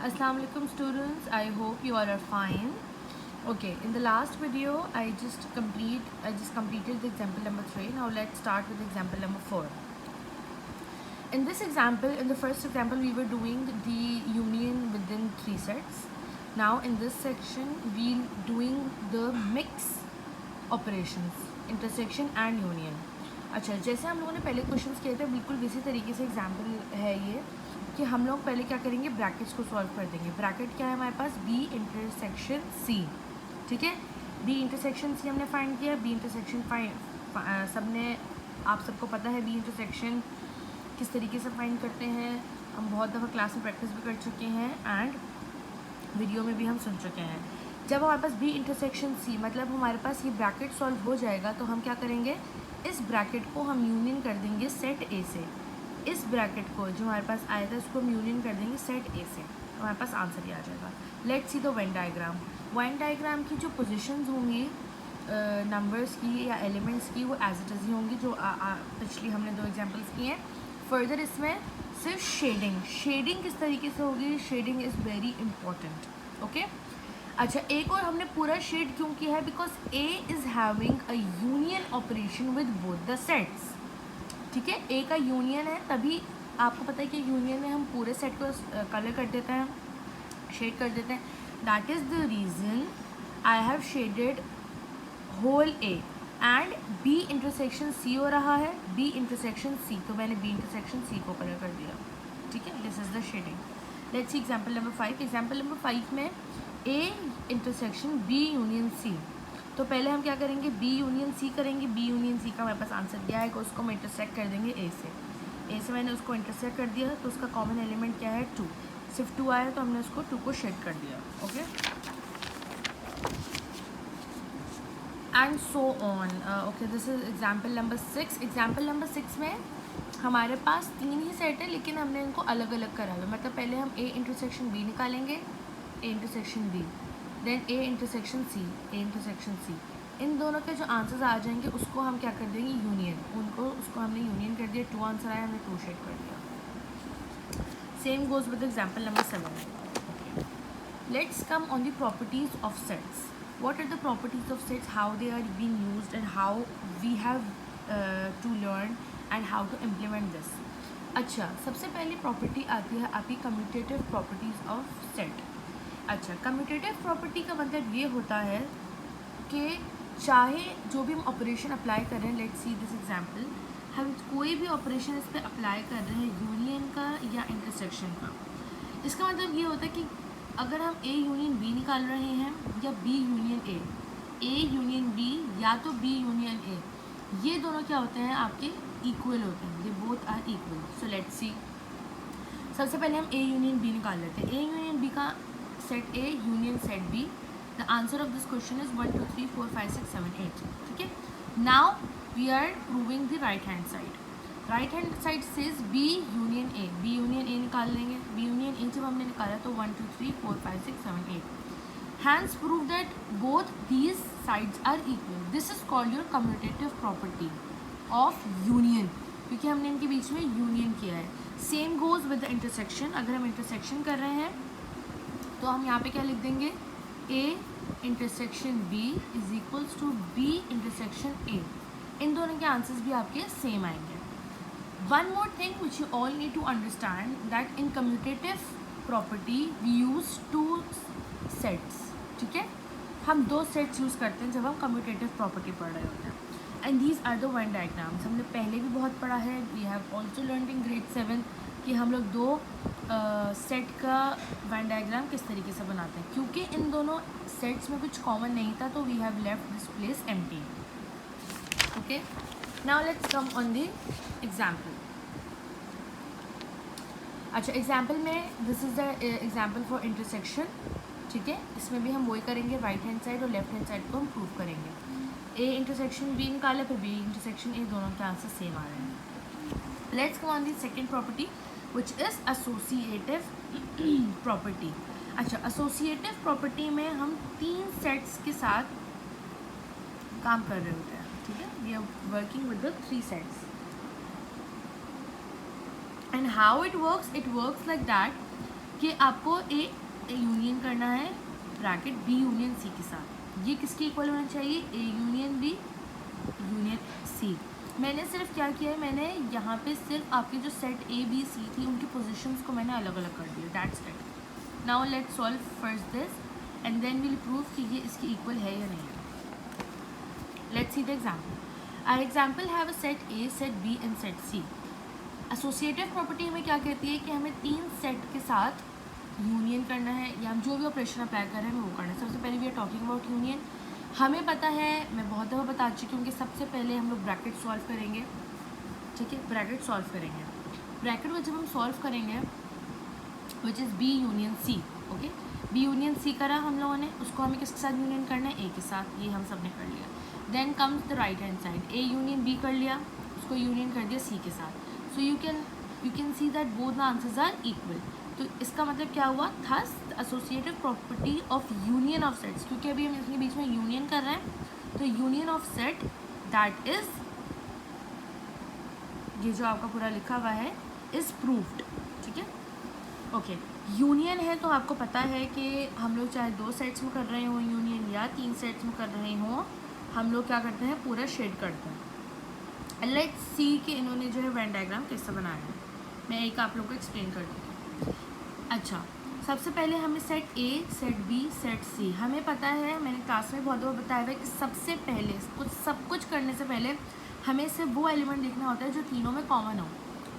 Assalamu alaikum students, I hope you all are fine. Okay, in the last video I just completed the example number 3. Now let's start with example number 4. In this example, in the first example we were doing the union within 3 sets. Now in this section we'll doing the mix operations, intersection and union. अच्छा, जैसे हम लोगों ने पहले questions किए थे बिल्कुल इसी तरीके से एग्जाम्पल है ये कि हम लोग पहले क्या करेंगे, ब्रैकेट्स को सॉल्व कर देंगे. ब्रैकेट क्या है हमारे पास, बी इंटरसेक्शन सी. ठीक है, बी इंटरसेक्शन सी हमने फाइंड किया. बी इंटरसेक्शन सबने आप सबको पता है बी इंटरसेक्शन किस तरीके से फाइंड करते हैं. हम बहुत दफ़ा क्लास में प्रैक्टिस भी कर चुके हैं एंड वीडियो में भी हम सुन चुके हैं. जब हमारे पास बी इंटरसेक्शन सी मतलब हमारे पास ये ब्रैकेट सॉल्व हो जाएगा तो हम क्या करेंगे, इस ब्रैकेट को हम यूनियन कर देंगे सेट ए से. इस ब्रैकेट को जो हमारे पास आया था उसको हम यूनियन कर देंगे सेट ए से, तो हमारे पास आंसर ही आ जाएगा. Let's see the Venn diagram. Venn diagram की जो पोजीशंस होंगी नंबर्स की या एलिमेंट्स की वो एज इट इज़ ही होंगी जो पिछली हमने 2 एग्जांपल्स किए हैं. फर्दर इसमें सिर्फ शेडिंग किस तरीके से होगी, shading is very important. Okay, अच्छा एक और हमने पूरा शेड क्यों किया है, because A is having a union operation with both the sets. ठीक है, ए का यूनियन है, तभी आपको पता है कि यूनियन में हम पूरे सेट को कलर कर देते हैं, शेड कर देते हैं. That is the reason I have shaded whole A and B intersection C हो रहा है, बी इंटरसेक्शन सी, तो मैंने बी इंटरसेक्शन सी को कलर कर दिया. ठीक है, this is the shading. Let's see example number 5. Example number 5 में A intersection B union C. तो पहले हम क्या करेंगे, बी यूनियन सी करेंगे. बी यूनियन सी का हमारे पास आंसर क्या है, उसको हम इंटरसेक्ट कर देंगे ए से. ए से मैंने उसको इंटरसेक्ट कर दिया तो उसका कॉमन एलिमेंट क्या है, 2. सिर्फ 2 आया तो हमने उसको 2 को शेड कर दिया. Okay, and so on. Okay, this is example number 6. Example number 6 में हमारे पास 3 ही सेट है लेकिन हमने इनको अलग अलग करा हुआ. मतलब पहले हम ए इंटरसेक्शन बी निकालेंगे, A intersection B, then A intersection C, A intersection C. इन दोनों के जो आंसर्स आ जाएंगे उसको हम क्या कर देंगे, यूनियन. उसको हमने यूनियन कर दिया. 2 आंसर आया, हमने 2 शेड कर दिया. Same goes with example number 7. Let's come on the properties of sets. What are the properties of sets, how they are being used and how we have to learn and how to implement this. अच्छा, सबसे पहली property आती है आपकी commutative properties of set. अच्छा, commutative property का मतलब ये होता है कि चाहे जो भी हम ऑपरेशन अप्लाई कर रहे हैं, लेट्स सी दिस एग्जांपल, हम कोई भी ऑपरेशन इस पर अप्लाई कर रहे हैं यूनियन का या इंटरसेक्शन का, इसका मतलब ये होता है कि अगर हम ए यूनियन बी निकाल रहे हैं या B union A union B या तो बी यूनियन ए, ये दोनों क्या होते हैं आपके इक्वल होते हैं. They both are equal. So let's see, सबसे पहले हम ए यूनियन बी निकाल लेते हैं. ए यूनियन बी का set A union set B. The answer of this question is 1 2 3 4 5 6 7 8. ठीक है, now we are proving the right hand side. Right hand side says B union A. B union A निकाल लेंगे. B union ए जब हमने निकाला तो 1 2 3 4 5 6 7 8. Hence prove that both these sides are equal. This is called your commutative property of union, क्योंकि हमने इनके बीच में यूनियन किया है. Same goes with the intersection. अगर हम इंटरसेक्शन कर रहे हैं तो हम यहाँ पे क्या लिख देंगे, A intersection B is equals to B intersection A. इन दोनों के आंसर्स भी आपके सेम आएंगे. One more thing which you all need to understand that in commutative property we use 2 sets. ठीक है, हम 2 सेट्स यूज़ करते हैं जब हम कम्यूटेटिव प्रॉपर्टी पढ़ रहे होते हैं. And these are the Venn diagrams. हमने पहले भी बहुत पढ़ा है, we have also learn in grade 7 कि हम लोग 2 सेट का वेन डायग्राम किस तरीके से बनाते हैं. क्योंकि इन दोनों सेट्स में कुछ कॉमन नहीं था तो we have left this place empty. Okay, now let's come on the example. अच्छा, एग्जाम्पल में this is the example for intersection. ठीक है, इसमें भी हम वही करेंगे, राइट हैंड साइड और लेफ्ट हैंड साइड को हम प्रूव करेंगे. ए इंटरसेक्शन बी निकाला, फिर बी इंटरसेक्शन ए, दोनों के आंसर सेम आ रहे हैं. Let's come on the second property which is associative property. अच्छा, एसोसिएटिव प्रॉपर्टी में हम 3 सेट्स के साथ काम कर रहे होते हैं. ठीक है, we are working with the 3 sets. And how it works like that कि आपको ए यूनियन करना है ब्रैकेट बी यूनियन सी के साथ। ये किसके इक्वल होना चाहिए? A union B union C. मैंने सिर्फ क्या किया है, मैंने यहाँ पे सिर्फ आपके जो सेट ए बी सी थी उनकी पोजीशंस को मैंने अलग अलग कर दिया, that's it. Now let's solve first this and then will prove कि ये इसकी इक्वल है या नहीं है। Let's see the example. Our example have a set A, set B and set C. Associative property हमें क्या कहती है कि हमें 3 सेट के साथ यूनियन करना है, या हम जो भी ऑपरेशन अप्लाई कर रहे हैं हमें वो करना है। सबसे पहले we are talking about union. हमें पता है, मैं बहुत दफ़ा बता चुकी हूँ कि सबसे पहले हम लोग ब्रैकेट सॉल्व करेंगे, ठीक है, ब्रैकेट सॉल्व करेंगे। ब्रैकेट को जब हम सॉल्व करेंगे which is B union C, okay, B union C करा हम लोगों ने, उसको हमें किसके साथ यूनियन करना है? ए के साथ, ये हम सब ने कर लिया। Then comes the right hand side, A union B कर लिया, उसको यूनियन कर दिया सी के साथ। So you can see that both the answers are equal. तो इसका मतलब क्या हुआ? Thus associative property of union of sets, क्योंकि अभी हम इसके बीच में यूनियन कर रहे हैं, तो union of set that is, ये जो आपका पूरा लिखा हुआ है, इज प्रूव्ड, ठीक है, ओके। यूनियन है तो आपको पता है कि हम लोग चाहे 2 सेट्स में कर रहे हों यूनियन या 3 सेट्स में कर रहे हों, हम लोग क्या करते हैं? पूरा शेड करते हैं। लेट्स सी कि इन्होंने जो है वेन डायग्राम कैसे बनाया है। मैं एक आप लोग को एक्सप्लेन कर दूँ। अच्छा, सबसे पहले हमें set A, set B, set C, हमें पता है, मैंने क्लास में बहुत बार बताया हुआ है कि सबसे पहले सब कुछ करने से पहले हमें सिर्फ वो एलिमेंट देखना होता है जो तीनों में कॉमन हो।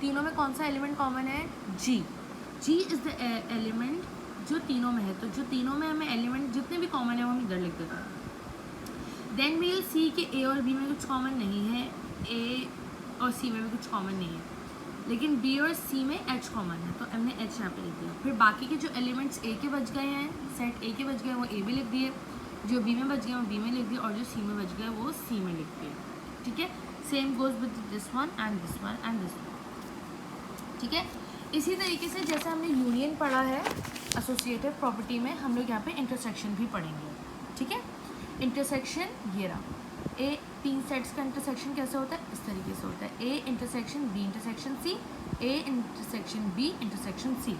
तीनों में कौन सा एलिमेंट कॉमन है? जी। जी इज़ द एलिमेंट जो तीनों में है। तो जो तीनों में हमें एलिमेंट जितने भी कॉमन है वो हम इधर लिख देते हैं। देन वी विल सी कि ए और बी में कुछ कॉमन नहीं है, ए और सी में भी कुछ कॉमन नहीं है, लेकिन बी और सी में एच कॉमन है, तो हमने एच यहाँ पे लिख दिया। फिर बाकी के जो एलिमेंट्स ए के बच गए हैं, सेट ए के बच गए वो ए भी लिख दिए, जो बी में बच गए वो बी में लिख दिए, और जो सी में बच गए वो सी में लिख दिए, ठीक है। Same goes with this one and this one and this one, ठीक है। इसी तरीके से जैसे हमने यूनियन पढ़ा है एसोसिएटिव प्रॉपर्टी में, हम लोग यहाँ पे इंटरसेक्शन भी पढ़ेंगे, ठीक है। इंटरसेक्शन ये रहा, ए 3 सेट्स का इंटरसेक्शन कैसे होता है? इस तरीके से होता है, A intersection B intersection C, A intersection B intersection C.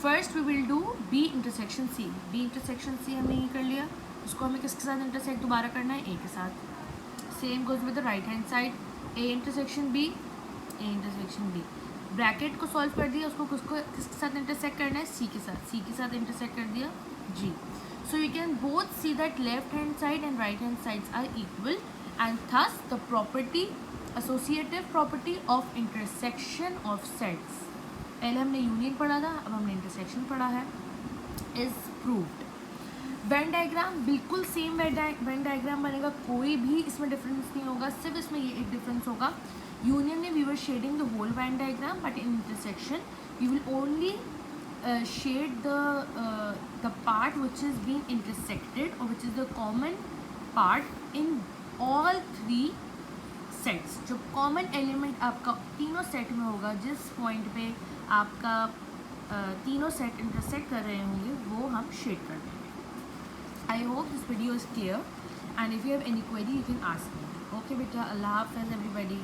First we will do B intersection C. B intersection C हमने ये कर लिया, उसको हमें किसके साथ इंटरसेक्ट दोबारा करना है? ए के साथ। Same goes with the right hand side, A intersection B, A intersection B. Bracket को सॉल्व कर दिया, उसको किसके साथ इंटरसेक्ट करना है? सी के साथ। सी के साथ इंटरसेक्ट कर दिया, जी। So you can both see that left hand side and right hand sides are equal, and thus the property, associative property of intersection of sets, पहले हमने यूनियन पढ़ा था, अब हमने इंटरसेक्शन पढ़ा है, is proved। वेन डायग्राम बिल्कुल same Venn diagram बनेगा, कोई भी इसमें डिफरेंस नहीं होगा, सिर्फ इसमें ये एक डिफरेंस होगा। यूनियन में we were shading the whole Venn diagram, but in intersection you will only shade the part which is being intersected, or which is the common part in all 3 sets। जो common element आपका तीनों set में होगा, जिस point पे आपका तीनों set intersect कर रहे होंगे वो हम shade कर देंगे। I hope this video is clear, and if you have any query you can ask me। Okay बेटा, Allah Hafiz everybody।